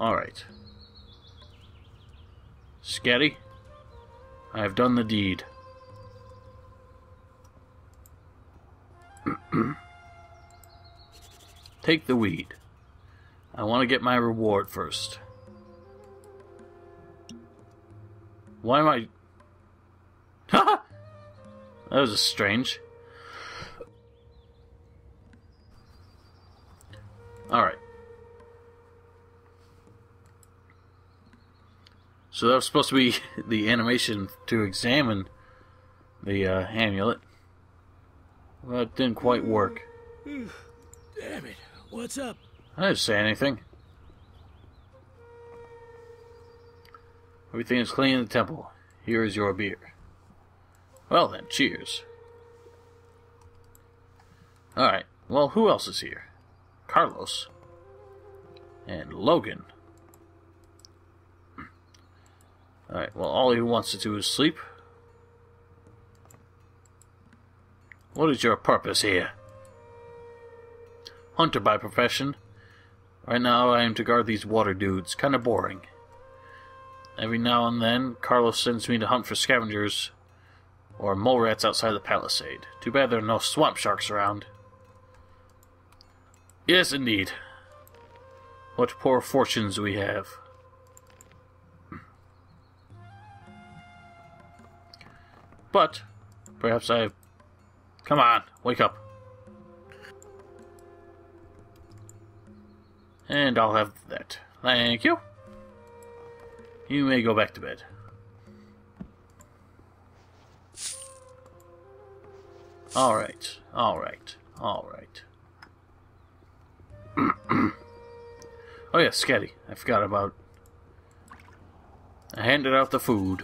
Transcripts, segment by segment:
Alright. Scatty, I have done the deed. Take the weed. I want to get my reward first. Why am I... That was strange. Alright. So that was supposed to be the animation to examine the amulet. Well, it didn't quite work. Damn it. What's up? I didn't say anything. Everything is clean in the temple. Here is your beer. Well then, cheers. Alright, well, who else is here? Carlos. And Logan. Alright, well, all he wants to do is sleep. What is your purpose here? Hunter by profession. Right now I am to guard these water dudes. Kinda boring. Every now and then, Carlos sends me to hunt for scavengers or mole rats outside the palisade. Too bad there are no swamp sharks around. Yes, indeed. What poor fortunes we have. But, perhaps I... Come on, wake up. And I'll have that. Thank you. You may go back to bed. Alright, alright, alright. Oh yeah, Scatty. I forgot about... I handed out the food.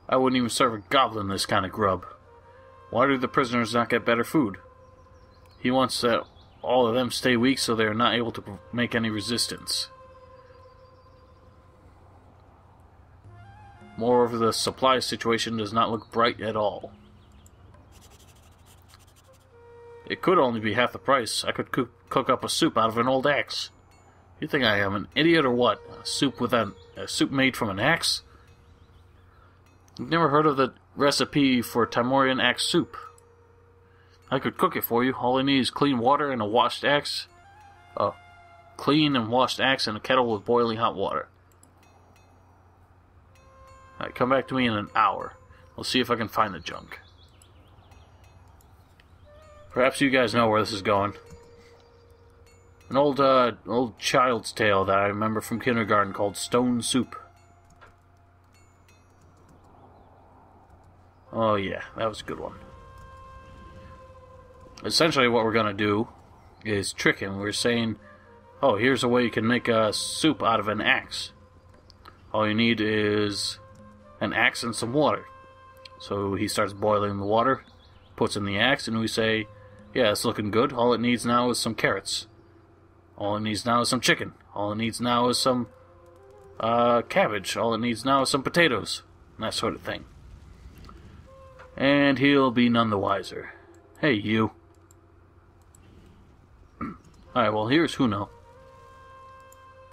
I wouldn't even serve a goblin this kind of grub. Why do the prisoners not get better food? He wants that all of them stay weak so they are not able to make any resistance. Moreover, the supply situation does not look bright at all. It could only be half the price. I could cook up a soup out of an old axe. You think I am an idiot or what? A soup made from an axe? You've never heard of the recipe for Timorian axe soup? I could cook it for you. All I need is clean water and a washed axe. Clean and washed axe and a kettle with boiling hot water. Alright, come back to me in an hour. We'll see if I can find the junk. Perhaps you guys know where this is going. An old child's tale that I remember from kindergarten called Stone Soup. Oh yeah, that was a good one. Essentially what we're going to do is trick him. We're saying, oh, here's a way you can make a soup out of an axe. All you need is an axe and some water. So he starts boiling the water, puts in the axe, and we say, yeah, it's looking good. All it needs now is some carrots. All it needs now is some chicken. All it needs now is some cabbage. All it needs now is some potatoes. And that sort of thing. And he'll be none the wiser. Hey, you. Alright, well, here's Huno.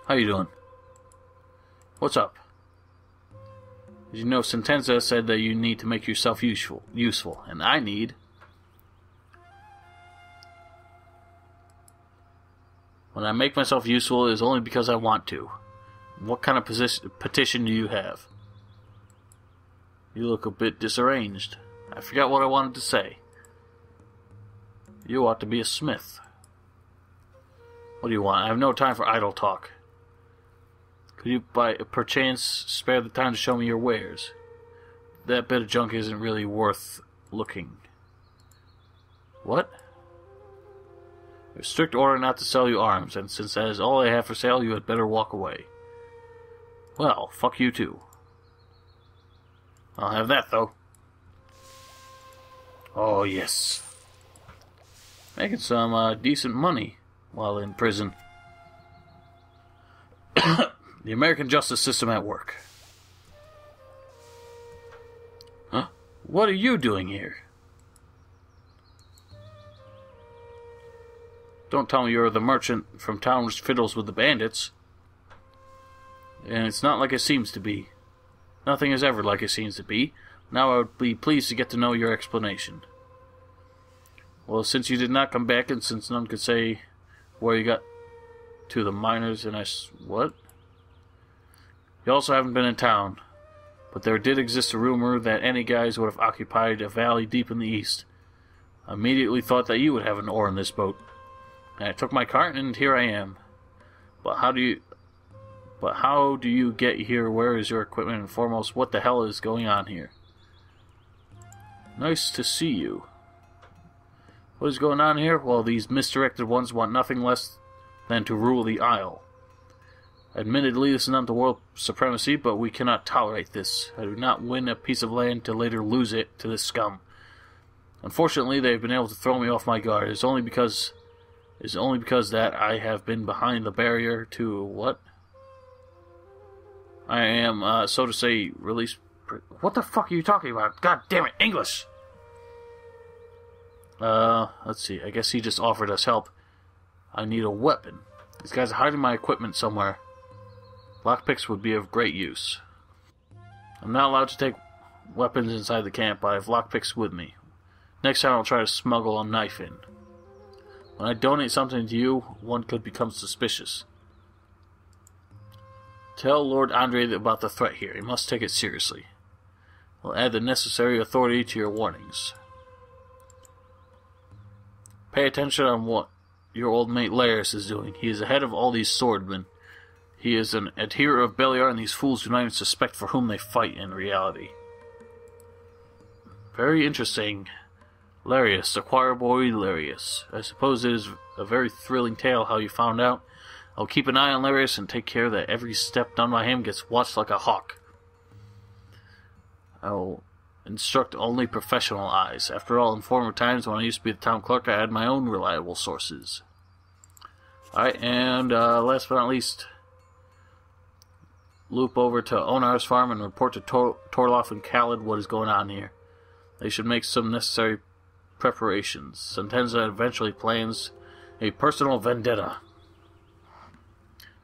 How you doing? What's up? As you know, Sentenza said that you need to make yourself useful, and I need... When I make myself useful, it is only because I want to. What kind of petition do you have? You look a bit disarranged. I forgot what I wanted to say. You ought to be a smith. What do you want? I have no time for idle talk. Could you, by perchance, spare the time to show me your wares? That bit of junk isn't really worth looking. What? There's strict order not to sell you arms, and since that is all I have for sale, you had better walk away. Well, fuck you too. I'll have that, though. Oh, yes. Making some decent money while in prison. The American justice system at work. Huh? What are you doing here? Don't tell me you're the merchant from town which fiddles with the bandits. And it's not like it seems to be. Nothing is ever like it seems to be. Now I would be pleased to get to know your explanation. Well, since you did not come back, and since none could say where you got to the miners, and what? You also haven't been in town. But there did exist a rumor that any guys would have occupied a valley deep in the east. I immediately thought that you would have an oar in this boat. And I took my cart, and here I am. But how do you get here? Where is your equipment? And foremost, what the hell is going on here? Nice to see you. What is going on here? Well, these misdirected ones want nothing less than to rule the Isle. Admittedly, this is not the world supremacy, but we cannot tolerate this. I do not win a piece of land to later lose it to this scum. Unfortunately, they have been able to throw me off my guard. It's only because that I have been behind the barrier to what? I am, so to say, released. What the fuck are you talking about? God damn it, English! Let's see. I guess he just offered us help. I need a weapon. These guys are hiding my equipment somewhere. Lockpicks would be of great use. I'm not allowed to take weapons inside the camp, but I have lockpicks with me. Next time I'll try to smuggle a knife in. When I donate something to you, one could become suspicious. Tell Lord Andre about the threat here. He must take it seriously. We'll add the necessary authority to your warnings. Pay attention on what your old mate Larius is doing. He is ahead of all these swordmen. He is an adherent of Beliar, and these fools do not even suspect for whom they fight in reality. Very interesting. Larius, the choir boy Larius. I suppose it is a very thrilling tale how you found out. I'll keep an eye on Larius and take care that every step done by him gets watched like a hawk. I'll instruct only professional eyes. After all, in former times when I used to be the town clerk, I had my own reliable sources. Alright, and last but not least, loop over to Onar's farm and report to Torloff and Khalid what is going on here. They should make some necessary preparations. Sentenza eventually plans a personal vendetta.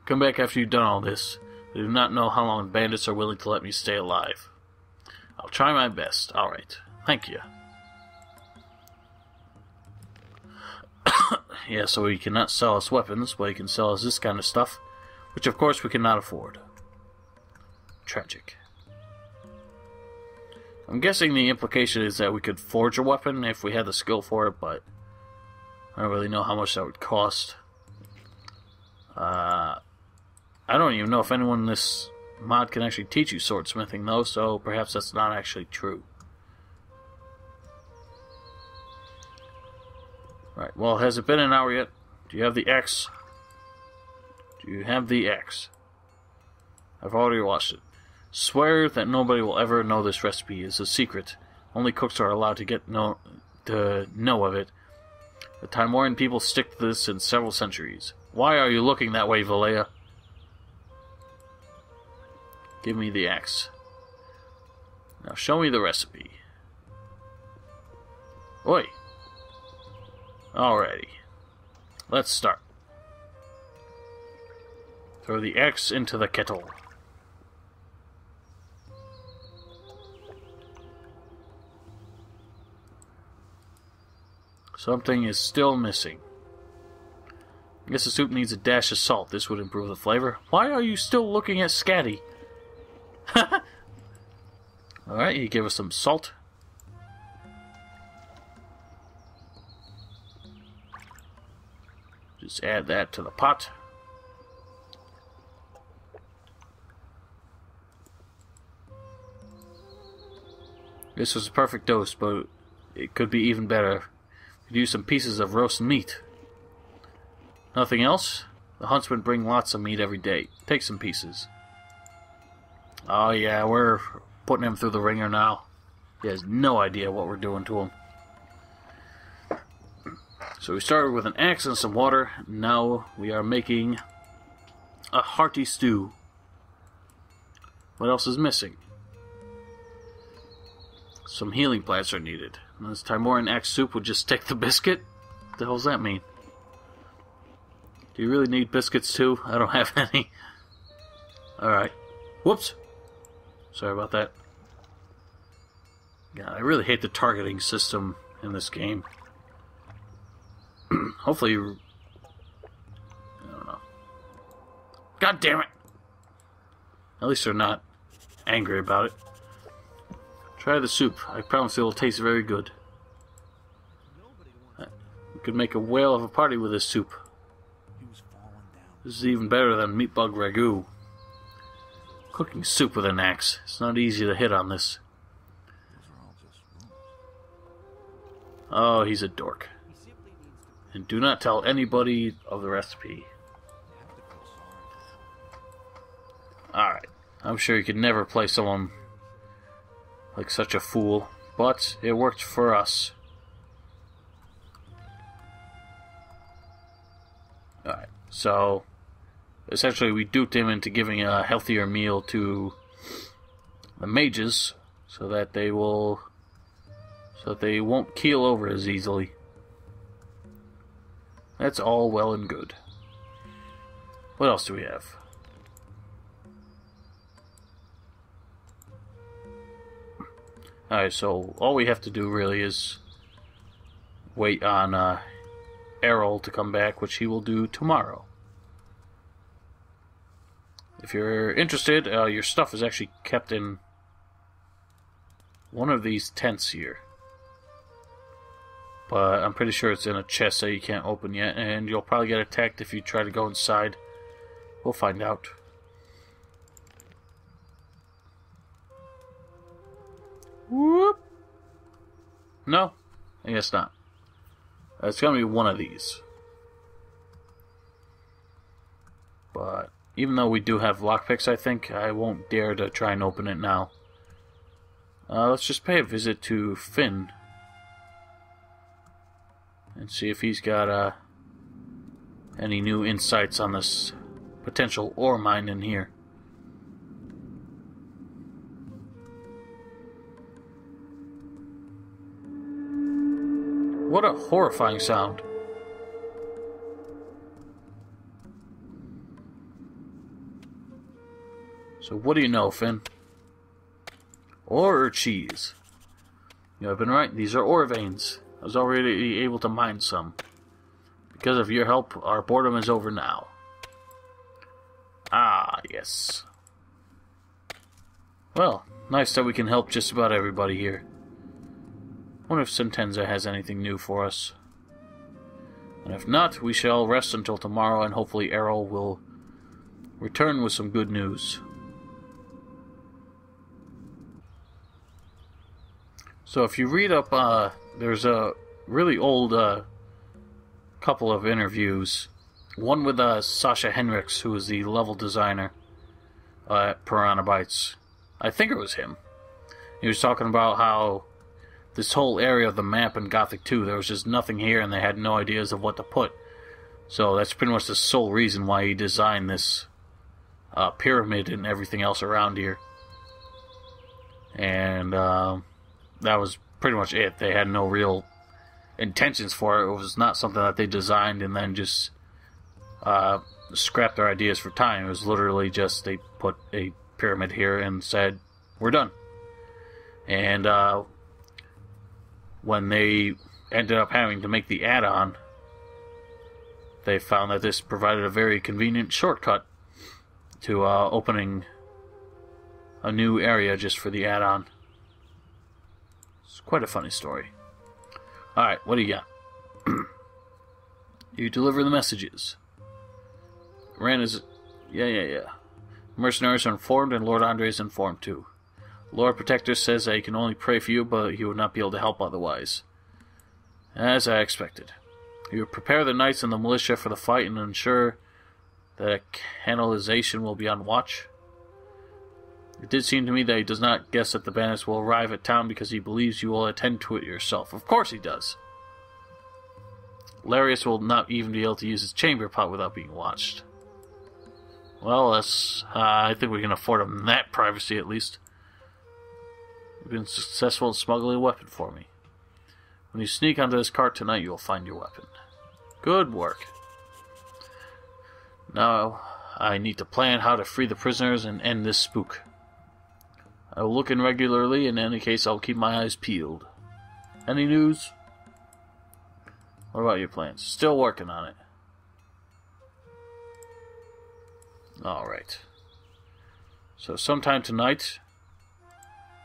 Come back after you've done all this. I do not know how long bandits are willing to let me stay alive. I'll try my best. Alright. Thank you. Yeah, so he cannot sell us weapons, but he can sell us this kind of stuff, which of course we cannot afford. Tragic. I'm guessing the implication is that we could forge a weapon if we had the skill for it, but I don't really know how much that would cost. I don't even know if anyone in this mod can actually teach you swordsmithing, though, so perhaps that's not actually true. Right, well, has it been an hour yet? Do you have the X? Do you have the X? I've already watched it. Swear that nobody will ever know this recipe is a secret. Only cooks are allowed to know of it. The Timorian people stick to this in several centuries. Why are you looking that way, Velaya? Give me the axe. Now show me the recipe. Oi! Alrighty. Let's start. Throw the axe into the kettle. Something is still missing. I guess the soup needs a dash of salt. This would improve the flavor. Why are you still looking at Scatty? Alright, you give us some salt. Just add that to the pot. This was a perfect dose, but it could be even better. Could use some pieces of roast meat. Nothing else? The huntsmen bring lots of meat every day. Take some pieces. Oh yeah, we're putting him through the ringer now. He has no idea what we're doing to him. So we started with an axe and some water. Now we are making a hearty stew. What else is missing? Some healing plants are needed. And this Timorian axe soup would just take the biscuit? What the hell does that mean? Do you really need biscuits too? I don't have any. Alright. Whoops. Sorry about that. Yeah, I really hate the targeting system in this game. Hopefully you... I don't know. God damn it! At least they're not angry about it. Try the soup. I promise it will taste very good. We could make a whale of a party with this soup. This is even better than meat bug ragu. Cooking soup with an axe. It's not easy to hit on this. Oh, he's a dork. And do not tell anybody of the recipe. Alright. I'm sure you could never play someone like such a fool. But it worked for us. Alright. So, essentially we duped him into giving a healthier meal to the mages so that they won't keel over as easily. That's all well and good. What else do we have? Alright, so all we have to do really is wait on Erol to come back, which he will do tomorrow. If you're interested, your stuff is actually kept in one of these tents here. But I'm pretty sure it's in a chest that you can't open yet, and you'll probably get attacked if you try to go inside. We'll find out. Whoop! No, I guess not. It's gonna be one of these. But even though we do have lockpicks, I think I won't dare to try and open it now. Let's just pay a visit to Finn and see if he's got any new insights on this potential ore mine in here. What a horrifying sound. So what do you know, Finn? Ore or cheese? You have been right, these are ore veins. I was already able to mine some. Because of your help, our boredom is over now. Ah, yes. Well, nice that we can help just about everybody here. Wonder if Sentenza has anything new for us. And if not, we shall rest until tomorrow, and hopefully Erol will return with some good news. So if you read up, there's a really old couple of interviews. One with Sasha Henricks, who is the level designer at Piranha Bytes. I think it was him. He was talking about how this whole area of the map in Gothic 2, there was just nothing here and they had no ideas of what to put. So that's pretty much the sole reason why he designed this pyramid and everything else around here. And that was pretty much it. They had no real intentions for it. It was not something that they designed and then just scrapped their ideas for time. It was literally just they put a pyramid here and said, we're done. And when they ended up having to make the add-on, they found that this provided a very convenient shortcut to opening a new area just for the add-on. It's quite a funny story. Alright, what do you got? You deliver the messages. Ran is... Yeah. Mercenaries are informed and Lord Andre is informed too. Lord Protector says that he can only pray for you, but he would not be able to help otherwise. As I expected. He will prepare the knights and the militia for the fight and ensure that canalization will be on watch. It did seem to me that he does not guess that the bandits will arrive at town because he believes you will attend to it yourself. Of course he does. Larius will not even be able to use his chamber pot without being watched. Well, that's... I think we can afford him that privacy at least. You've been successful in smuggling a weapon for me. When you sneak onto this cart tonight, you will find your weapon. Good work. Now, I need to plan how to free the prisoners and end this spook. I will look in regularly. In any case, I'll keep my eyes peeled. Any news? What about your plans? Still working on it. Alright. So sometime tonight,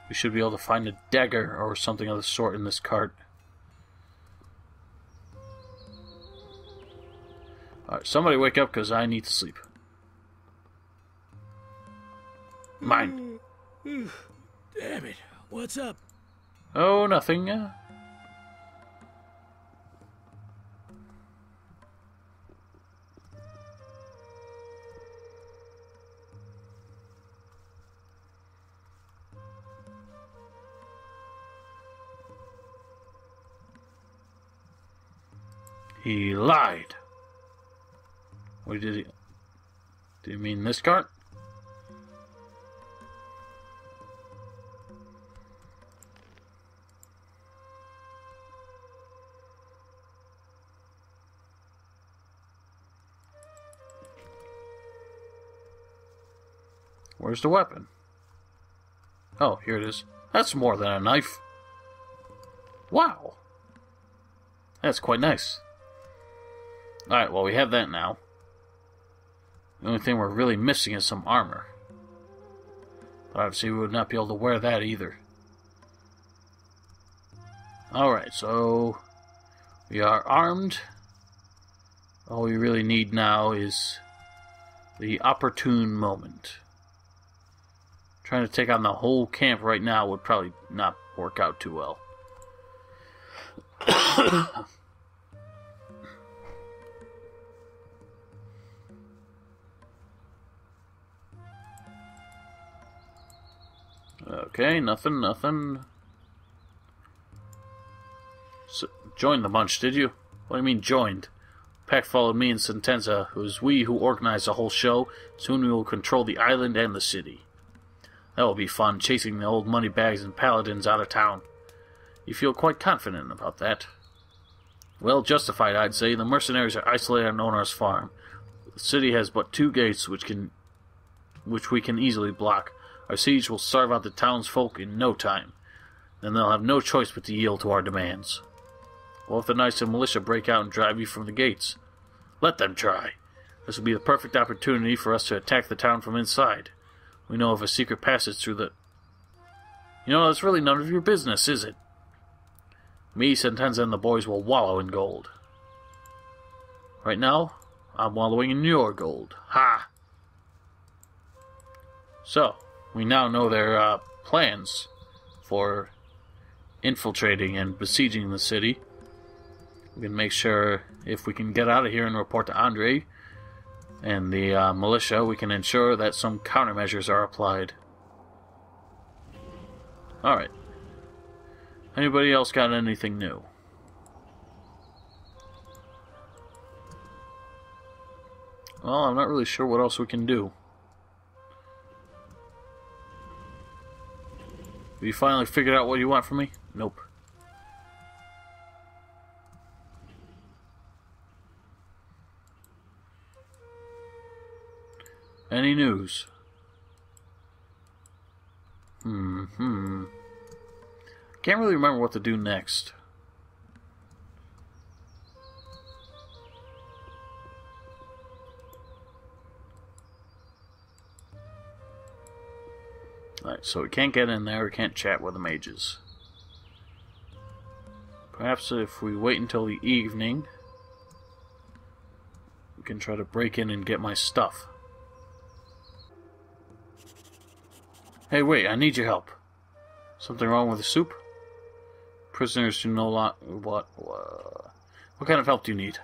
we should be able to find a dagger or something of the sort in this cart. Alright, somebody wake up because I need to sleep. Mine. Damn it. What's up? Oh, nothing. He lied. What did he... Do you mean this cart? Where's the weapon? Oh, here it is. That's more than a knife. Wow. That's quite nice. Alright, well, we have that now. The only thing we're really missing is some armor. But obviously we would not be able to wear that either. Alright, so we are armed. All we really need now is the opportune moment. Trying to take on the whole camp right now would probably not work out too well. Okay, nothing. So, joined the bunch, did you? What do you mean, joined? Pack followed me and Sentenza. It was we who organized the whole show. Soon we will control the island and the city. That will be fun, chasing the old moneybags and paladins out of town. You feel quite confident about that. Well justified, I'd say. The mercenaries are isolated on Onar's farm. The city has but 2 gates which we can easily block. Our siege will starve out the townsfolk in no time. Then they'll have no choice but to yield to our demands. What if the knights and militia break out and drive you from the gates? Let them try. This will be the perfect opportunity for us to attack the town from inside. We know of a secret passage through the... You know, that's really none of your business, is it? Me, Sentenza, and the boys will wallow in gold. Right now, I'm wallowing in your gold. Ha! So, we now know their plans for infiltrating and besieging the city. We can make sure, if we can get out of here and report to Andre and the militia, we can ensure that some countermeasures are applied. Alright. Anybody else got anything new? Well, I'm not really sure what else we can do. Have you finally figured out what you want from me? Nope. Any news? Can't really remember what to do next. Alright, so we can't get in there, we can't chat with the mages. Perhaps if we wait until the evening, we can try to break in and get my stuff. Hey, wait, I need your help. Something wrong with the soup? Prisoners do no longer... What kind of help do you need?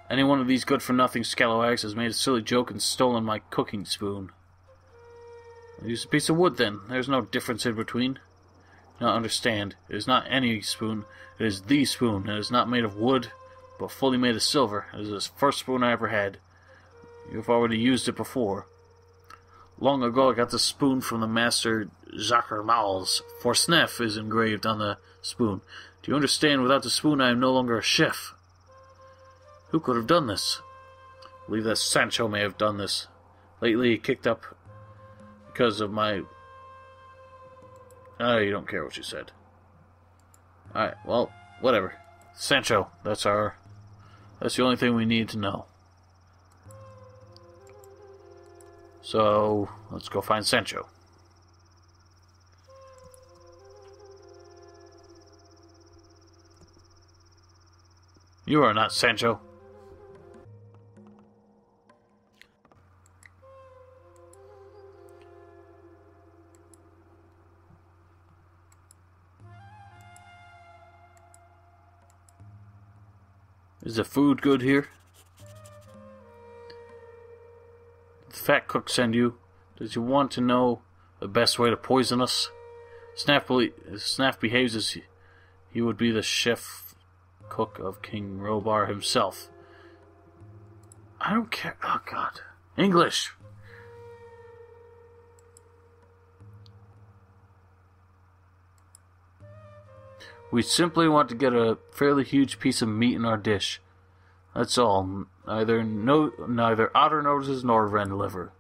Any one of these good-for-nothing scalawags has made a silly joke and stolen my cooking spoon. I'll use a piece of wood, then. There's no difference in between. Now understand, it is not any spoon. It is the spoon. It is not made of wood, but fully made of silver. It is the first spoon I ever had. You've already used it before. Long ago I got the spoon from the master Jacques Mals. For Snef is engraved on the spoon. Do you understand? Without the spoon I am no longer a chef. Who could have done this? believe that Sancho may have done this. Lately he kicked up because of my... Oh, you don't care what you said. Alright, well, whatever. Sancho, that's the only thing we need to know. So, let's go find Sancho. You are not Sancho. Is the food good here? Did the fat cook send you? Does he want to know the best way to poison us? Snaff behaves as he would be the chef cook of King Robar himself. I don't care. Oh, God. English! We simply want to get a fairly huge piece of meat in our dish. That's all. Neither otter noses nor wren liver.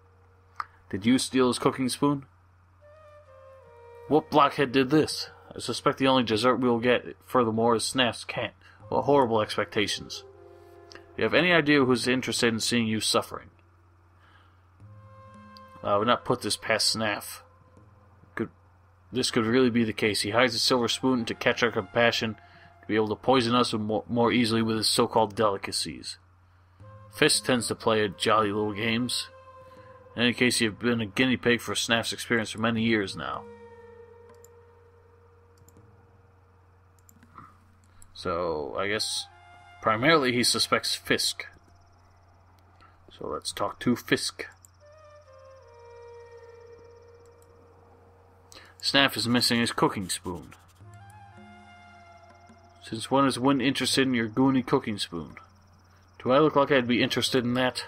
Did you steal his cooking spoon? What blockhead did this? I suspect the only dessert we'll get, furthermore, is Snaff's cat. What horrible expectations. Do you have any idea who's interested in seeing you suffering? I would not put this past Snaff. This could really be the case. He hides a silver spoon to catch our compassion, to be able to poison us more easily with his so-called delicacies. Fisk tends to play jolly little games. In any case, you've been a guinea pig for Snaff's experience for many years now. So, I guess, primarily he suspects Fisk. So let's talk to Fisk. Snaff is missing his cooking spoon. Since when is Wynn interested in your goony cooking spoon? Do I look like I'd be interested in that?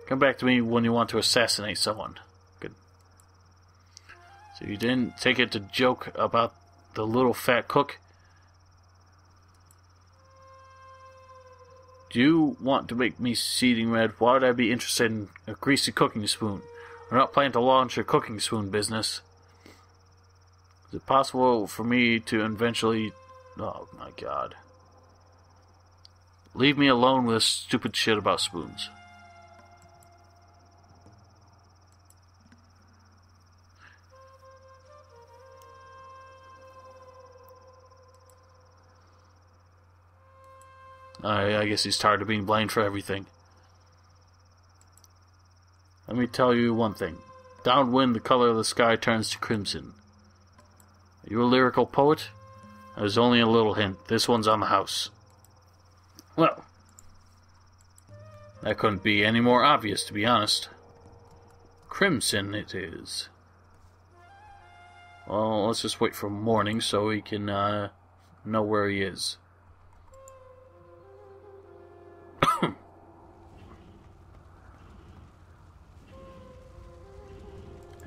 Come back to me when you want to assassinate someone. Good. So you didn't take it to joke about the little fat cook? Do you want to make me seething red? Why would I be interested in a greasy cooking spoon? We're not planning to launch a cooking spoon business. Is it possible for me to eventually... Oh my God. Leave me alone with this stupid shit about spoons. I guess he's tired of being blamed for everything. Let me tell you one thing. Downwind, the color of the sky turns to crimson. Are you a lyrical poet? There's only a little hint. This one's on the house. Well, that couldn't be any more obvious, to be honest. Crimson it is. Well, let's just wait for morning so we can know where he is.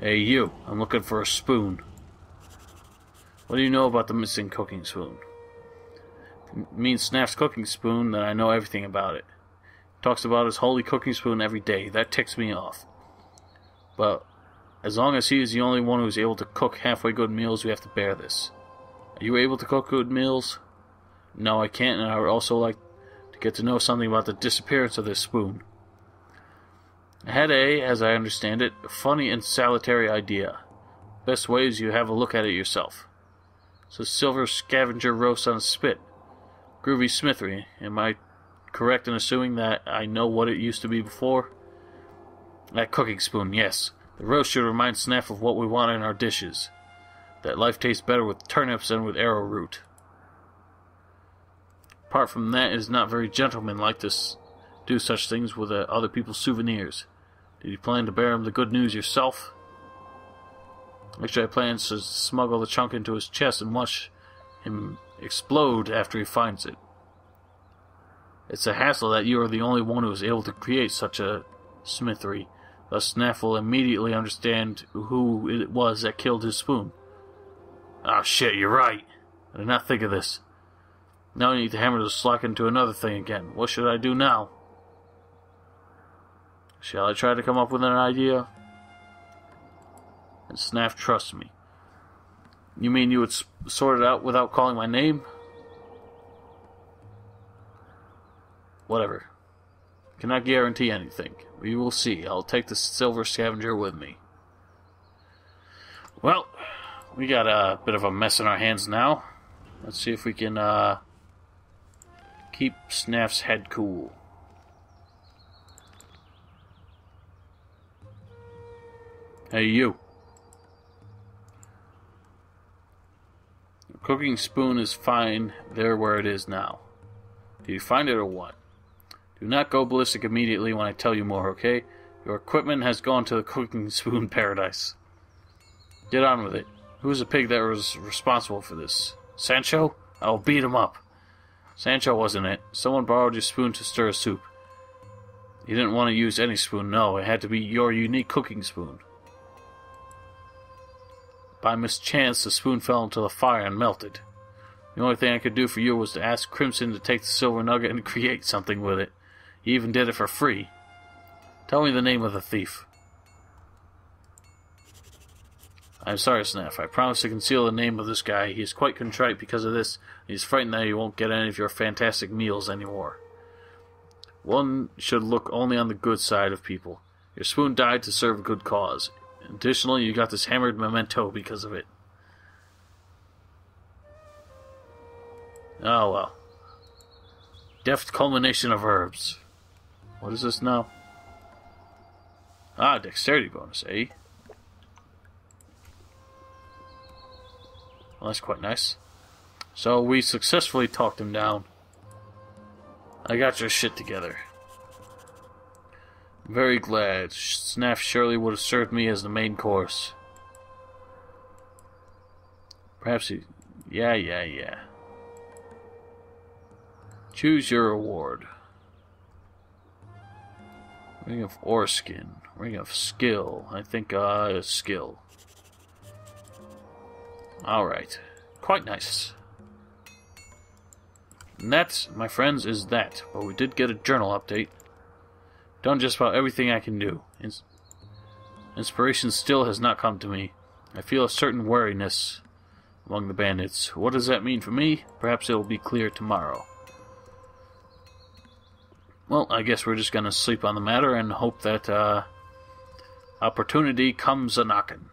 Hey, you. I'm looking for a spoon. What do you know about the missing cooking spoon? If it means Snaff's cooking spoon, then I know everything about it. He talks about his holy cooking spoon every day. That ticks me off. But as long as he is the only one who's able to cook halfway good meals, we have to bear this. Are you able to cook good meals? No, I can't, and I would also like to get to know something about the disappearance of this spoon. I had as I understand it, a funny and salutary idea. Best way is you have a look at it yourself. It's a silver scavenger roast on a spit. Groovy smithery. Am I correct in assuming that I know what it used to be before? That cooking spoon, yes. The roast should remind Snaff of what we want in our dishes. That life tastes better with turnips than with arrowroot. Apart from that, it is not very gentlemanlike to do such things with other people's souvenirs. Did you plan to bear him the good news yourself? Actually, I plan to smuggle the chunk into his chest and watch him explode after he finds it. It's a hassle that you are the only one who is able to create such a smithery. Thus Snaff will immediately understand who it was that killed his spoon. Ah, shit, you're right. I did not think of this. Now I need to hammer the slack into another thing again. What should I do now? Shall I try to come up with an idea? And Snaff trusts me. You mean you would sort it out without calling my name? Whatever. Cannot guarantee anything. We will see. I'll take the silver scavenger with me. Well, we got a bit of a mess in our hands now. Let's see if we can keep Snaff's head cool. Hey, you. The cooking spoon is fine there where it is now. Do you find it or what? Do not go ballistic immediately when I tell you more, okay? Your equipment has gone to the cooking spoon paradise. Get on with it. Who's the pig that was responsible for this? Sancho? I'll beat him up. Sancho wasn't it. Someone borrowed your spoon to stir a soup. You didn't want to use any spoon, no. It had to be your unique cooking spoon. By mischance, the spoon fell into the fire and melted. The only thing I could do for you was to ask Crimson to take the silver nugget and create something with it. He even did it for free. Tell me the name of the thief. I'm sorry, Snaff. I promise to conceal the name of this guy. He is quite contrite because of this. He's frightened that he won't get any of your fantastic meals anymore. One should look only on the good side of people. Your spoon died to serve a good cause. Additionally, you got this hammered memento because of it. Oh well. Deft culmination of herbs. What is this now? Ah, dexterity bonus, eh? Well, that's quite nice. So we successfully talked him down. I got your shit together. Very glad. Snaff surely would have served me as the main course. Perhaps he... Yeah. Choose your reward. Ring of Oreskin. Ring of Skill. I think, skill. Alright. Quite nice. And that, my friends, is that. But we did get a journal update. Done just about everything I can do. Inspiration still has not come to me. I feel a certain wariness among the bandits. What does that mean for me? Perhaps it'll be clear tomorrow. Well, I guess we're just gonna sleep on the matter and hope that opportunity comes a-knockin'.